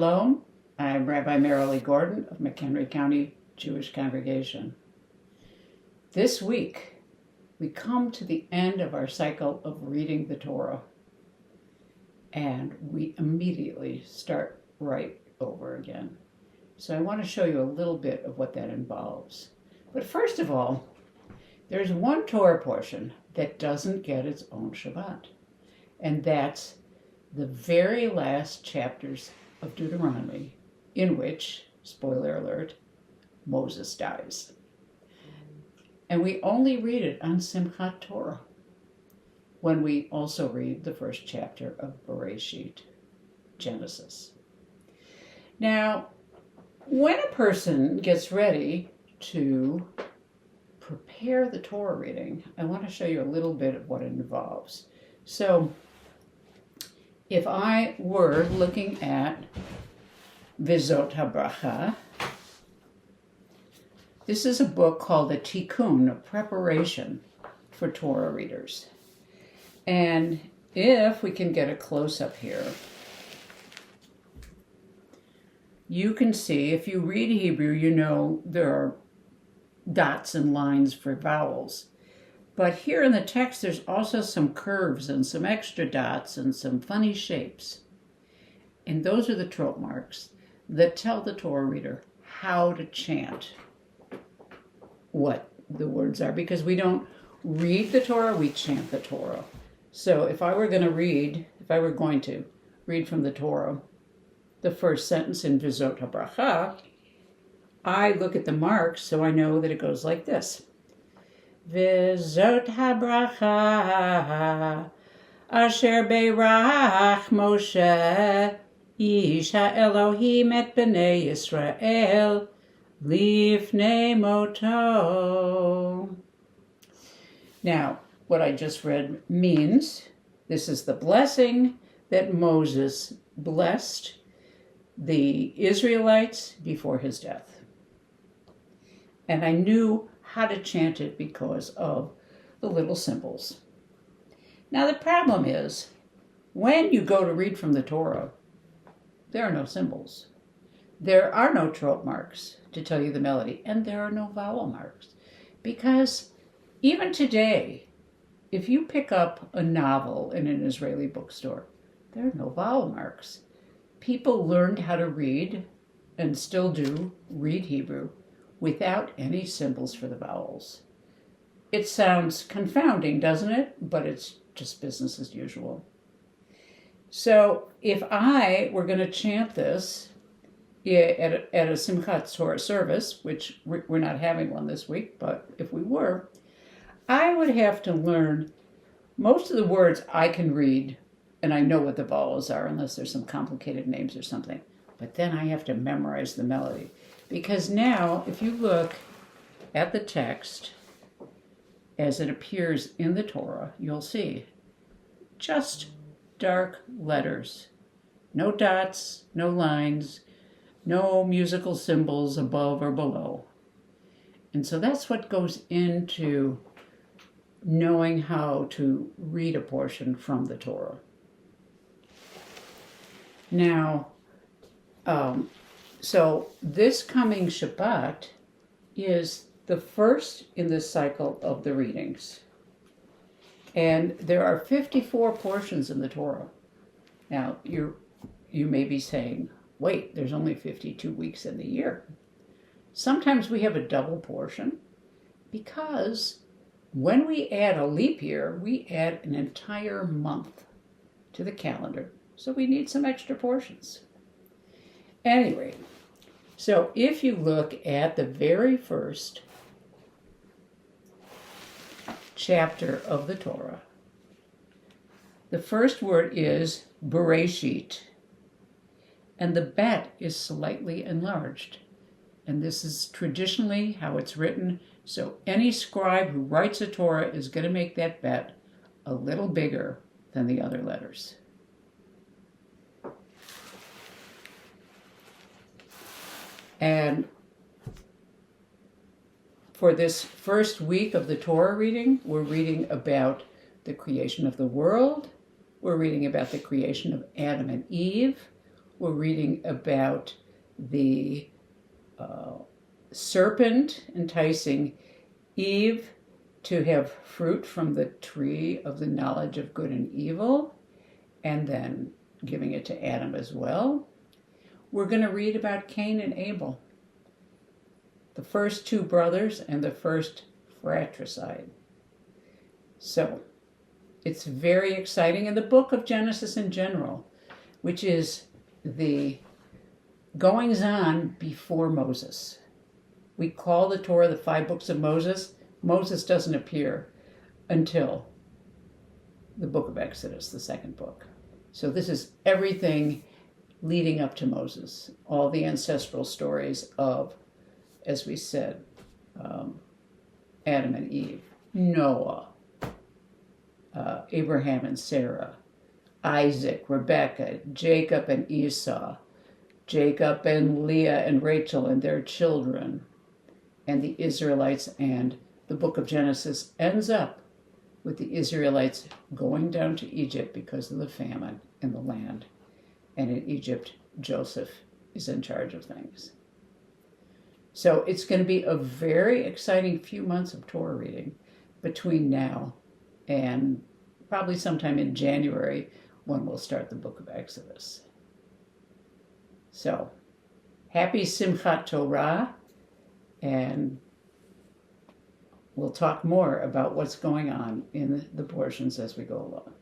Shalom. I'm Rabbi Marilee Gordon of McHenry County Jewish Congregation. This week, we come to the end of our cycle of reading the Torah, and we immediately start right over again. So I want to show you a little bit of what that involves. But first of all, there's one Torah portion that doesn't get its own Shabbat, and that's the very last chapters of Deuteronomy, in which, spoiler alert, Moses dies. And we only read it on Simchat Torah, when we also read the first chapter of Bereshit, Genesis. Now, when a person gets ready to prepare the Torah reading, I want to show you a little bit of what it involves. So, if I were looking at Vizot HaBracha, this is a book called a Tikkun, a preparation for Torah readers. And if we can get a close-up here, you can see, if you read Hebrew, you know there are dots and lines for vowels. But here in the text, there's also some curves and some extra dots and some funny shapes. And those are the trope marks that tell the Torah reader how to chant what the words are. Because we don't read the Torah, we chant the Torah. So if I were going to read from the Torah, the first sentence in Vizot HaBracha, I look at the marks so I know that it goes like this. V'zot habracha asher beirach Moshe ish ha'Elohim et b'nei Yisrael lifnei moto. Now, what I just read means this is the blessing that Moses blessed the Israelites before his death. And I knew how to chant it because of the little symbols. Now the problem is, when you go to read from the Torah, there are no symbols. There are no trope marks to tell you the melody, and there are no vowel marks. Because even today, if you pick up a novel in an Israeli bookstore, there are no vowel marks. People learned how to read, and still do, read Hebrew, without any symbols for the vowels. It sounds confounding, doesn't it? But it's just business as usual. So if I were going to chant this at a Simchat Torah service, which we're not having one this week, but if we were, I would have to learn most of the words I can read, and I know what the vowels are, unless there's some complicated names or something. But then I have to memorize the melody. Because now, if you look at the text as it appears in the Torah, you'll see just dark letters. No dots, no lines, no musical symbols above or below. And so that's what goes into knowing how to read a portion from the Torah. Now, so this coming Shabbat is the first in this cycle of the readings. And there are 54 portions in the Torah. Now, you may be saying, wait, there's only 52 weeks in the year. Sometimes we have a double portion because when we add a leap year, we add an entire month to the calendar. So we need some extra portions. Anyway, so if you look at the very first chapter of the Torah, the first word is Bereshit, and the bet is slightly enlarged. And this is traditionally how it's written, so any scribe who writes a Torah is going to make that bet a little bigger than the other letters. And for this first week of the Torah reading, we're reading about the creation of the world. We're reading about the creation of Adam and Eve. we're reading about the serpent enticing Eve to have fruit from the tree of the knowledge of good and evil, and then giving it to Adam as well. We're going to read about Cain and Abel, the first two brothers and the first fratricide. So it's very exciting. And the book of Genesis in general, which is the goings-on before Moses. We call the Torah the 5 books of Moses. Moses doesn't appear until the book of Exodus, the 2nd book. So this is everything leading up to Moses, all the ancestral stories of, as we said, Adam and Eve, Noah, Abraham and Sarah, Isaac, Rebekah, Jacob and Esau, Jacob and Leah and Rachel and their children, and the Israelites. And the book of Genesis ends up with the Israelites going down to Egypt because of the famine in the land. And in Egypt, Joseph is in charge of things. So it's going to be a very exciting few months of Torah reading between now and probably sometime in January when we'll start the book of Exodus. So, happy Simchat Torah, and we'll talk more about what's going on in the portions as we go along.